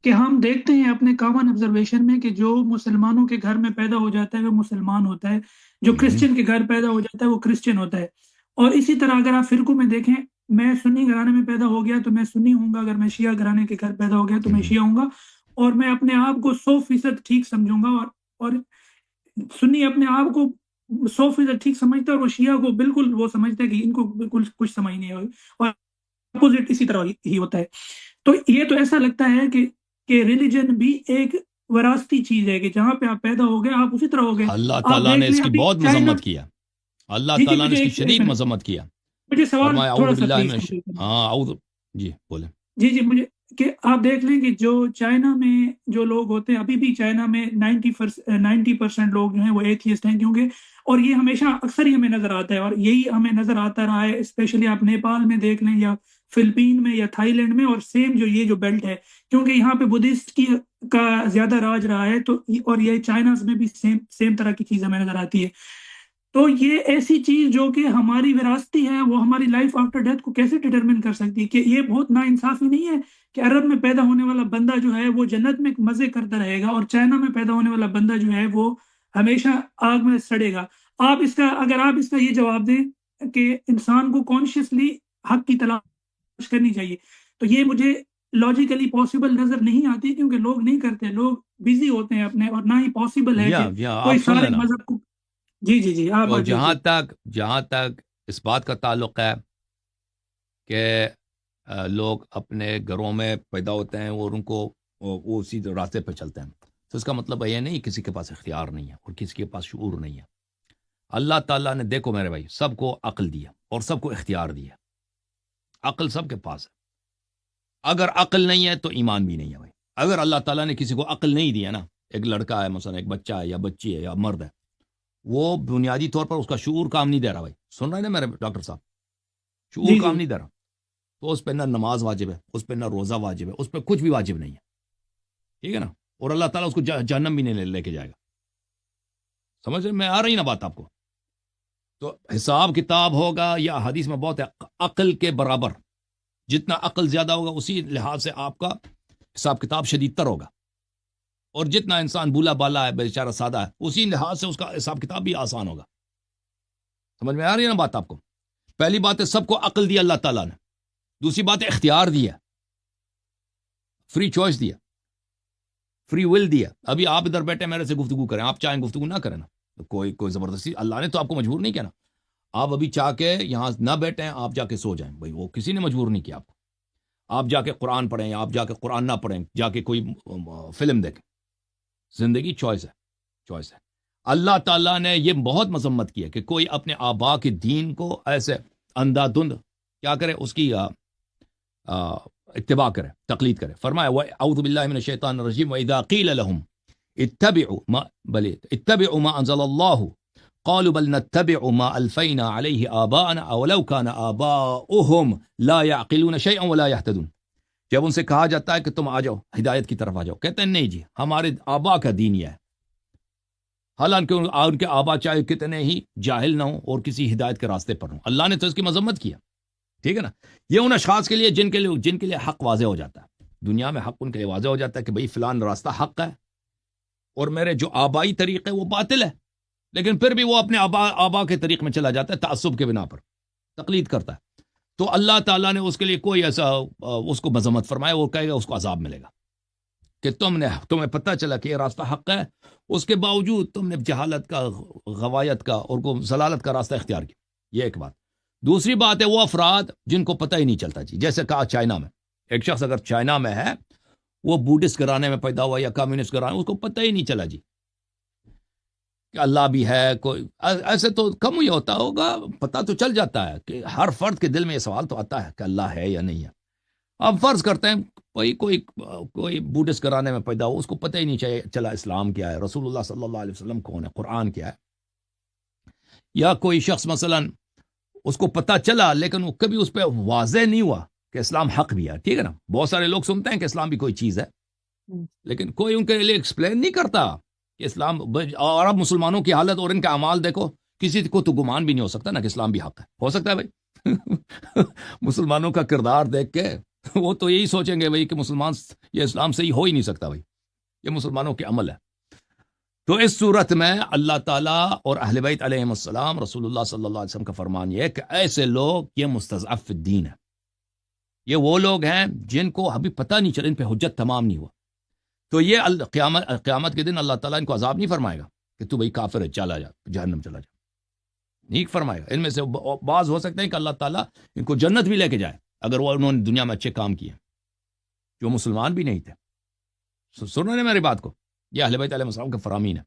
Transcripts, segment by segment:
کہ ہم دیکھتے ہیں اپنے کامن آبزرویشن میں کہ جو مسلمانوں کے گھر میں پیدا ہو جاتا ہے وہ مسلمان ہوتا ہے، جو ہوں، کرسچن کے گھر پیدا ہو جاتا ہے وہ کرسچن ہوتا ہے۔ اور اسی طرح اگر آپ فرقوں میں دیکھیں، میں سنی گھرانے میں پیدا ہو گیا تو میں سنی ہوں گا، اگر میں شیعہ گھرانے کے گھر پیدا ہو گیا تو میں ہوں، شیعہ ہوں گا، اور میں اپنے آپ کو 100% ٹھیک سمجھوں گا، اور سنی اپنے آپ کو 100% ٹھیک سمجھتا ہے، اور وہ شیعہ کو بالکل وہ سمجھتا ہے کہ ان کو بالکل کچھ سمجھ نہیں ہے، اور اپوزٹ اسی طرح ہی ہوتا ہے۔ تو یہ تو ایسا لگتا ہے کہ ریلیجن بھی ایک وراثتی چیز ہے، کہ جہاں پہ آپ پیدا ہو گئے آپ اسی طرح ہو گئے۔ اللہ آپ تعالیٰ نے دیکھ اس لیں کی ابھی بہت چائنا۔ مذمت کیا، اللہ جی جی، تعالیٰ نے مجھے اس کی ایک شدید منٹ، مذمت کیا، مجھے سوال فرمایا تھوڑا اعوذ سا باللہ پلیز من کمپلیٹ کریں۔ ہاں اعوذ، جی بولیں۔ جی جی، مجھے کہ آپ دیکھ لیں کہ جو چائنا میں جو لوگ ہوتے ہیں، ابھی بھی چائنا میں 90% لوگ جو ہیں وہ ایتھیسٹ ہیں، کیونکہ اور یہ ہمیشہ اکثر ہی ہمیں نظر آتا ہے، اور یہی ہمیں نظر آتا رہا ہے، اسپیشلی آپ نیپال میں دیکھ لیں یا فلپین میں یا تھائی لینڈ میں، اور سیم جو یہ جو بیلٹ ہے، کیونکہ یہاں پہ بدھسٹ کی کا زیادہ راج رہا ہے، تو اور یہ چائنا میں بھی سیم طرح کی چیز ہمیں نظر آتی ہے۔ تو یہ ایسی چیز جو کہ ہماری وراثتی ہے، وہ ہماری لائف آفٹر ڈیتھ کو کیسے ڈٹرمن کر سکتی ہے؟ کہ یہ بہت نا انصافی نہیں ہے کہ عرب میں پیدا ہونے والا بندہ جو ہے وہ جنت میں مزے کرتا رہے گا، اور چائنا میں پیدا ہونے والا بندہ جو ہے وہ ہمیشہ آگ میں سڑے گا؟ اگر آپ اس کا یہ جواب دیں کہ انسان کو کانشیسلی حق کی تلاش کرنی چاہیے، تو یہ مجھے لاجیکلی پاسبل نظر نہیں آتی، کیونکہ لوگ نہیں کرتے، لوگ بزی ہوتے ہیں اپنے، اور نہ ہی پاسبل ہے کہ یا کوئی آپ سن سارے لینا، مذہب کو۔ جی جی جی، آپ تو جی جی جہاں تک اس بات کا تعلق ہے کہ لوگ اپنے گھروں میں پیدا ہوتے ہیں اور ان کو وہ اسی راستے پہ چلتے ہیں، تو اس کا مطلب یہ نہیں کسی کے پاس اختیار نہیں ہے اور کسی کے پاس شعور نہیں ہے۔ اللہ تعالیٰ نے، دیکھو میرے بھائی، سب کو عقل دیا اور سب کو اختیار دیا، عقل سب کے پاس ہے۔ اگر عقل نہیں ہے تو ایمان بھی نہیں ہے بھائی۔ اگر اللہ تعالیٰ نے کسی کو عقل نہیں دیا نا، ایک لڑکا ہے مثلا، ایک بچہ ہے یا بچی ہے یا مرد ہے، وہ بنیادی طور پر اس کا شعور کام نہیں دے رہا بھائی، سن رہے ہیں نا میرے ڈاکٹر صاحب؟ شعور جی کام جی نہیں دے رہا، تو اس پہ نہ نماز واجب ہے، اس پہ نہ روزہ واجب ہے، اس پہ کچھ بھی واجب نہیں ہے، ٹھیک ہے نا؟ اور اللہ تعالیٰ اس کو جہنم بھی نہیں لے کے جائے گا۔ سمجھ میں آ رہی نا بات آپ کو؟ تو حساب کتاب ہوگا، یا حدیث میں بہت ہے، عقل کے برابر، جتنا عقل زیادہ ہوگا اسی لحاظ سے آپ کا حساب کتاب شدید تر ہوگا، اور جتنا انسان بولا بالا ہے، بیچارہ سادہ ہے، اسی لحاظ سے اس کا حساب کتاب بھی آسان ہوگا۔ سمجھ میں آ رہی ہے نا بات آپ کو؟ پہلی بات ہے سب کو عقل دیا اللہ تعالیٰ نے، دوسری بات ہے اختیار دیا، فری چوائس دیا، فری ول دیا۔ ابھی آپ ادھر بیٹھے میرے سے گفتگو کریں، آپ چاہیں گفتگو نہ کریں نا، تو کوئی زبردستی اللہ نے تو آپ کو مجبور نہیں کیا نا۔ آپ ابھی چاہ کے یہاں نہ بیٹھیں، آپ جا کے سو جائیں بھائی، وہ کسی نے مجبور نہیں کیا آپ کو۔ آپ جا کے قرآن پڑھیں یا آپ جا کے قرآن نہ پڑھیں، جا کے کوئی فلم دیکھیں، زندگی چوائس ہے، چوائس ہے۔ اللہ تعالیٰ نے یہ بہت مذمت کی ہے کہ کوئی اپنے آبا کے دین کو ایسے اندھا دھند کیا کرے، اس کی اتباع کرے، تقلید کرے۔ فرمایا اعوذ باللہ من الشیطان الرجیم وَإِذَا قِيلَ لَهُمْ اتبعوا ما انزل الله قالوا بل نتبع ما الفينا عليه آباءنا اولو كان آباؤهم لا يعقلون شيئا ولا يهتدون۔ جب ان سے کہا جاتا ہے کہ تم آ جاؤ، ہدایت کی طرف آ جاؤ، کہتے ہیں نہیں جی، ہمارے آبا کا دین یہ ہے، حالانکہ ان کے آبا چاہے کتنے ہی جاہل نہ ہوں اور کسی ہدایت کے راستے پر ہوں۔ اللہ نے تو اس کی مذمت کیا، ٹھیک ہے نا؟ یہ ان اشخاص کے لیے جن کے لیے حق واضح ہو جاتا ہے، دنیا میں حق ان کے لیے واضح ہو جاتا ہے کہ بھئی فلان راستہ حق ہے، اور میرے جو آبائی طریقے وہ باطل ہے، لیکن پھر بھی وہ اپنے آبا کے طریق میں چلا جاتا ہے، تعصب کے بنا پر تقلید کرتا ہے۔ تو اللہ تعالیٰ نے اس کے لیے کوئی ایسا اس کو مذمت فرمایا، وہ کہے گا اس کو عذاب ملے گا کہ تمہیں پتہ چلا کہ یہ راستہ حق ہے، اس کے باوجود تم نے جہالت کا، غوایت کا اور ضلالت کا راستہ اختیار کیا۔ یہ ایک بات۔ دوسری بات ہے وہ افراد جن کو پتہ ہی نہیں چلتا جی، جیسے کہا چائنا میں، ایک شخص اگر چائنا میں ہے، وہ بوڈھسٹ گھرانے میں پیدا ہوا یا کمیونسٹ گھرانے، اس کو پتہ ہی نہیں چلا جی کہ اللہ بھی ہے کوئی، ایسے تو کم ہی ہوتا ہوگا، پتہ تو چل جاتا ہے کہ ہر فرد کے دل میں یہ سوال تو آتا ہے کہ اللہ ہے یا نہیں ہے۔ اب فرض کرتے ہیں کوئی بوڈھسٹ گھرانے میں پیدا ہو، اس کو پتہ ہی نہیں چلا اسلام کیا ہے، رسول اللہ صلی اللہ علیہ وسلم کون ہے، قرآن کیا ہے۔ یا کوئی شخص مثلا اس کو پتہ چلا لیکن وہ کبھی اس پہ واضح نہیں ہوا کہ اسلام حق بھی ہے، ٹھیک ہے نا؟ بہت سارے لوگ سنتے ہیں کہ اسلام بھی کوئی چیز ہے، لیکن کوئی ان کے لیے ایکسپلین نہیں کرتا کہ اسلام، اور اب مسلمانوں کی حالت اور ان کا اعمال دیکھو، کسی کو تو گمان بھی نہیں ہو سکتا نا کہ اسلام بھی حق ہے۔ ہو سکتا ہے بھائی؟ مسلمانوں کا کردار دیکھ کے وہ تو یہی سوچیں گے بھائی کہ مسلمان یہ اسلام صحیح ہو ہی نہیں سکتا بھائی، یہ مسلمانوں کے عمل ہے۔ تو اس صورت میں اللہ تعالیٰ اور اہل بیت علیہم السلام، رسول اللہ صلی اللہ علیہ وسلم کا فرمان یہ ہے کہ ایسے لوگ یہ مستضعف فی الدین ہے، یہ وہ لوگ ہیں جن کو ابھی پتہ نہیں چلا، ان پہ حجت تمام نہیں ہوا، تو یہ قیامت کے دن اللہ تعالیٰ ان کو عذاب نہیں فرمائے گا کہ تو بھائی کافر ہے، چلا جا جہنم چلا جا، نہیں فرمائے گا۔ ان میں سے بعض ہو سکتے ہیں کہ اللہ تعالیٰ ان کو جنت بھی لے کے جائے اگر وہ انہوں نے دنیا میں اچھے کام کیے، جو مسلمان بھی نہیں تھے۔ سنو نے میری بات کو، یہ اہل بیت علیہ السلام کے فرامین ہے۔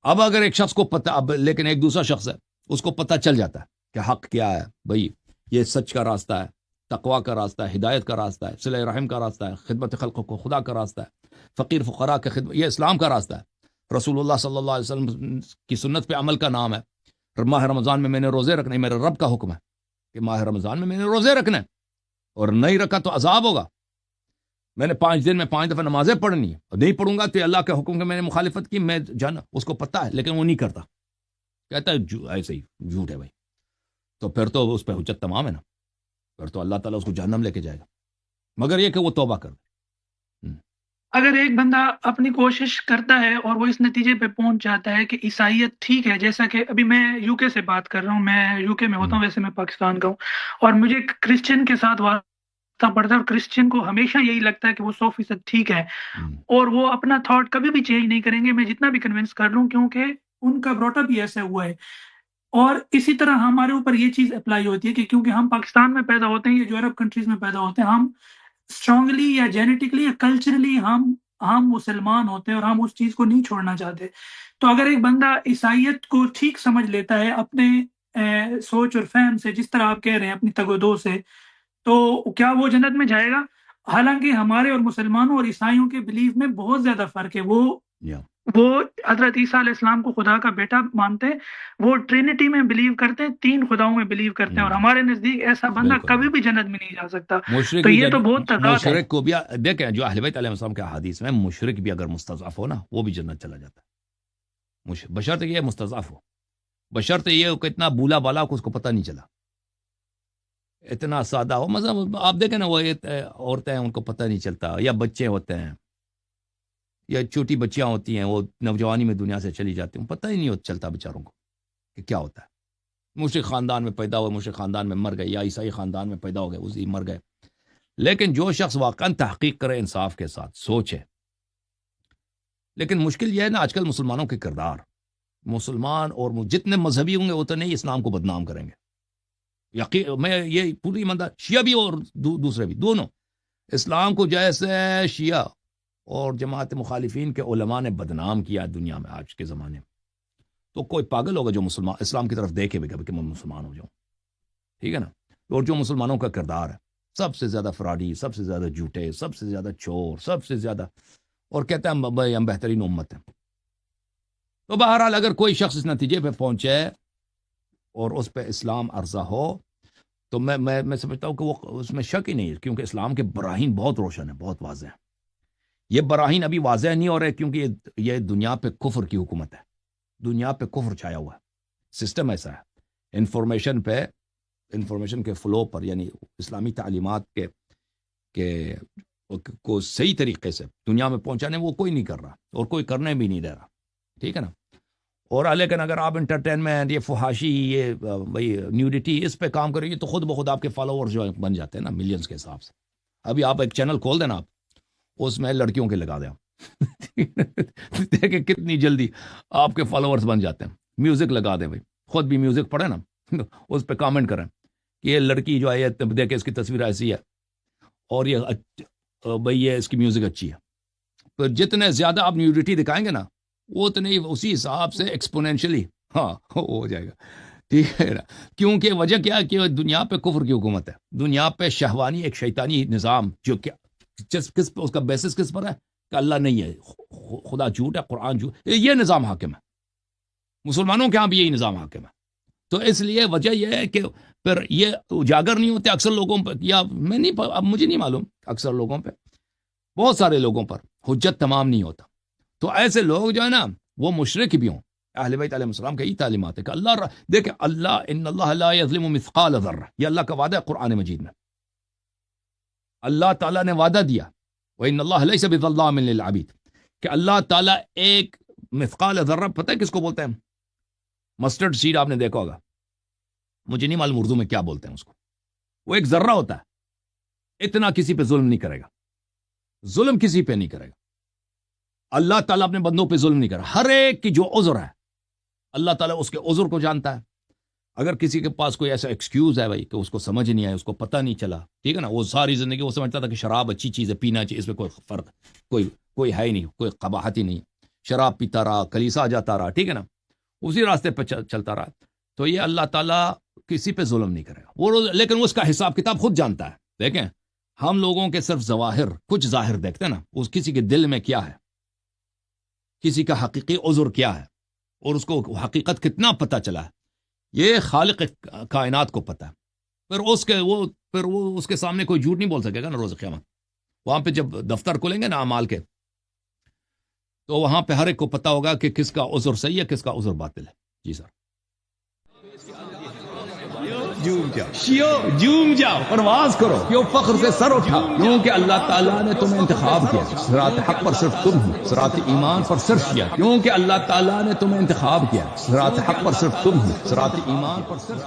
اب اگر ایک شخص کو پتہ، اب لیکن ایک دوسرا شخص ہے اس کو پتہ چل جاتا ہے کہ حق کیا ہے، بھائی یہ سچ کا راستہ ہے، تقویٰ کا راستہ ہے، ہدایت کا راستہ ہے، صلہ رحم کا راستہ ہے، خدمت خلق کو خدا کا راستہ ہے، فقیر فقراء کے خدمت، یہ اسلام کا راستہ ہے، رسول اللہ صلی اللہ علیہ وسلم کی سنت پہ عمل کا نام ہے۔ ماہ رمضان میں میں نے روزے رکھنے، میرے رب کا حکم ہے کہ ماہ رمضان میں میں نے روزے رکھنے، اور نہیں رکھا تو عذاب ہوگا۔ میں نے 5 دن میں 5 دفعہ نمازیں پڑھنی ہے، اور نہیں پڑھوں گا تو اللہ کے حکم کے میں نے مخالفت کی، میں اس کو پتہ ہے لیکن وہ نہیں کرتا، کہتا ہے ایسے ہی جھوٹ ہے بھائی، تو پھر تو اس پہ حجت تمام ہے نا، پھر تو اللہ تعالیٰ اس کو جہنم لے کے جائے گا، مگر یہ کہ وہ توبہ کر دے۔ اگر ایک بندہ اپنی کوشش کرتا ہے اور وہ اس نتیجے پہ پہنچ جاتا ہے کہ عیسائیت ٹھیک ہے، جیسا کہ ابھی میں یو کے سے بات کر رہا ہوں، میں یو کے میں ہوتا ہوں، ویسے میں پاکستان کا ہوں، اور مجھے کرسچن کے ساتھ واسطہ پڑتا ہے، اور کرسچن کو ہمیشہ یہی لگتا ہے کہ وہ 100% ٹھیک ہے، اور وہ اپنا تھاٹ کبھی بھی چینج نہیں کریں گے، میں جتنا بھی کنونس کر لوں، کیونکہ ان کا بروٹ اپ ہی ایسا ہوا ہے۔ اور اسی طرح ہمارے اوپر یہ چیز اپلائی ہوتی ہے کہ کیونکہ ہم پاکستان میں پیدا ہوتے ہیں یا جو عرب کنٹریز میں پیدا ہوتے ہیں، ہم اسٹرانگلی یا جینیٹکلی یا کلچرلی ہم مسلمان ہوتے ہیں، اور ہم اس چیز کو نہیں چھوڑنا چاہتے۔ تو اگر ایک بندہ عیسائیت کو ٹھیک سمجھ لیتا ہے اپنے سوچ اور فہم سے، جس طرح آپ کہہ رہے ہیں اپنی تگ و دو سے، تو کیا وہ جنت میں جائے گا؟ حالانکہ ہمارے اور مسلمانوں اور عیسائیوں کے بلیف میں بہت زیادہ فرق ہے۔ وہ حضرت عیسیٰ علیہ السلام کو خدا کا بیٹا مانتے ہیں، وہ ٹرینٹی میں بلیو کرتے ہیں، 3 خداؤں میں بلیو کرتے ہیں، اور ہمارے نزدیک ایسا بندہ کبھی بھی جنت میں نہیں جا سکتا۔ تو یہ تو بہت تضاد ہے۔ مشرک کو بھی دیکھیں، جو اہل بیت علیہ السلام کے احادیث میں، مشرک بھی اگر مستضعف ہو نا، وہ بھی جنت چلا جاتا ہے، بشرط یہ مستضعف ہو، بشرط یہ کہ اتنا بولا بالا کو اس کو پتہ نہیں چلا، اتنا سادہ ہو، مطلب آپ دیکھیں نا، وہ عورتیں ہیں ان کو پتہ نہیں چلتا، یا بچے ہوتے ہیں، یا چھوٹی بچیاں ہوتی ہیں، وہ نوجوانی میں دنیا سے چلی جاتی ہیں، پتہ ہی نہیں چلتا بیچاروں کو کہ کیا ہوتا ہے۔ مشرک خاندان میں پیدا ہوئے، مشرک خاندان میں مر گئے، یا عیسائی خاندان میں پیدا ہو گئے، اسی مر گئے۔ لیکن جو شخص واقعاً تحقیق کرے، انصاف کے ساتھ سوچے، لیکن مشکل یہ ہے نا، آج کل مسلمانوں کے کردار، مسلمان اور جتنے مذہبی ہوں گے اتنے ہی اسلام کو بدنام کریں گے۔ میں یہ پوری ایماندار، شیعہ بھی اور دوسرے بھی، دونوں اسلام کو جیسے شیعہ اور جماعت مخالفین کے علماء نے بدنام کیا دنیا میں آج کے زمانے میں، تو کوئی پاگل ہوگا جو مسلمان اسلام کی طرف دیکھے بھی کہ میں مسلمان ہو جاؤں، ٹھیک ہے نا۔ اور جو مسلمانوں کا کردار ہے، سب سے زیادہ فراڈی، سب سے زیادہ جھوٹے، سب سے زیادہ چور، سب سے زیادہ، اور کہتے ہیں بھائی ہم بہترین امت ہیں۔ تو بہرحال اگر کوئی شخص اس نتیجے پہ پہنچے اور اس پہ اسلام عرضہ ہو، تو میں سمجھتا ہوں کہ وہ اس میں شک ہی نہیں ہے، کیونکہ اسلام کے براہین بہت روشن ہیں، بہت واضح ہیں۔ یہ براہین ابھی واضح نہیں ہو رہے کیونکہ یہ دنیا پہ کفر کی حکومت ہے، دنیا پہ کفر چھایا ہوا ہے، سسٹم ایسا ہے، انفارمیشن کے فلو پر، یعنی اسلامی تعلیمات کے کو صحیح طریقے سے دنیا میں پہنچانے وہ کوئی نہیں کر رہا، اور کوئی کرنے بھی نہیں دے رہا، ٹھیک ہے نا۔ اور لیکن اگر آپ انٹرٹینمنٹ، یہ فحاشی، یہ بھائی نیوڈیٹی، اس پہ کام کریں گے تو خود بخود آپ کے فالوور جو بن جاتے ہیں نا، ملینز کے حساب سے۔ ابھی آپ ایک چینل کھول دینا، آپ اس میں لڑکیوں کے لگا دیں، دیکھیں کتنی جلدی آپ کے فالوورز بن جاتے ہیں۔ میوزک لگا دیں، بھائی خود بھی میوزک پڑھیں نا، اس پہ کامنٹ کریں کہ یہ لڑکی جو ہے، دیکھیں اس کی تصویر ایسی ہے، اور یہ بھائی یہ اس کی میوزک اچھی ہے۔ تو جتنے زیادہ آپ نیوڈیٹی دکھائیں گے نا، وہ اتنے اسی حساب سے ایکسپونینشلی ہو جائے گا، ٹھیک ہے نا۔ کیونکہ وجہ کیا ہے کہ دنیا پہ کفر کی حکومت ہے، دنیا پہ شہوانی ایک شیطانی نظام، جو کہ کس پہ اس کا بیسس کس پر ہے کہ اللہ نہیں ہے، خدا جھوٹ ہے، قرآن جھوٹ، یہ نظام حاکم ہے۔ مسلمانوں کے ہاں بھی یہی نظام حاکم ہے۔ تو اس لیے وجہ یہ ہے کہ پھر یہ اجاگر نہیں ہوتے اکثر لوگوں پہ، یا میں نہیں، اب مجھے نہیں معلوم، اکثر لوگوں پہ، بہت سارے لوگوں پر حجت تمام نہیں ہوتا۔ تو ایسے لوگ جو ہے نا، وہ مشرک بھی ہوں۔ اہل بیت علیہ السلام کا یہ تعلیمات ہے کہ اللہ دیکھیں، اللہ ان اللہ لا یظلم مثقال ذرہ، یہ اللہ کا وعدہ ہے قرآن مجید میں۔ اللہ تعالیٰ نے وعدہ دیا وَإِنَّ اللَّهَ لَيْسَ بِظَلَّامٍ لِلْعَبِيدِ کہ اللہ تعالیٰ ایک مثقال ذرہ، پتہ ہے کس کو بولتے ہیں؟ مسٹرڈ سیڈ آپ نے دیکھا ہوگا، مجھے نہیں معلوم اردو میں کیا بولتے ہیں اس کو، وہ ایک ذرہ ہوتا ہے، اتنا کسی پہ ظلم نہیں کرے گا، ظلم کسی پہ نہیں کرے گا۔ اللہ تعالیٰ اپنے بندوں پہ ظلم نہیں کرا، ہر ایک کی جو عذر ہے اللہ تعالیٰ اس کے عذر کو جانتا ہے۔ اگر کسی کے پاس کوئی ایسا ایکسکیوز ہے بھائی کہ اس کو سمجھ نہیں آیا، اس کو پتہ نہیں چلا، ٹھیک ہے نا، وہ ساری زندگی وہ سمجھتا تھا کہ شراب اچھی چیز ہے، پینا چاہیے، اس میں کوئی فرق کوئی ہے ہی نہیں، کوئی قباحت ہی نہیں، شراب پیتا رہا، کلیسا جاتا رہا، ٹھیک ہے نا، اسی راستے پہ چلتا رہا، تو یہ اللہ تعالیٰ کسی پہ ظلم نہیں کرے گا وہ، لیکن اس کا حساب کتاب خود جانتا ہے۔ دیکھیں ہم لوگوں کے صرف ظواہر، کچھ ظاہر دیکھتے ہیں نا، اس کسی کے دل میں کیا ہے، کسی کا حقیقی عذر کیا ہے، اور اس کو حقیقت کتنا پتہ چلا ہے، یہ خالق کائنات کو پتہ ہے۔ پھر وہ اس کے سامنے کوئی جھوٹ نہیں بول سکے گا نا روز قیامت۔ وہاں پہ جب دفتر کھولیں گے نا اعمال کے، تو وہاں پہ ہر ایک کو پتہ ہوگا کہ کس کا عذر صحیح ہے، کس کا عذر باطل ہے۔ جی سر، جھوم جاؤ، پرواز کرو، کیوں فخر سے سر اٹھا، کیونکہ اللہ تعالیٰ نے تمہیں انتخاب کیا، صراط حق پر صرف تم ہو، صراط ایمان پر صرف کیا، کیونکہ اللہ تعالیٰ نے تمہیں انتخاب کیا، صراط حق پر صرف تم ہو، صراط ایمان پر صرف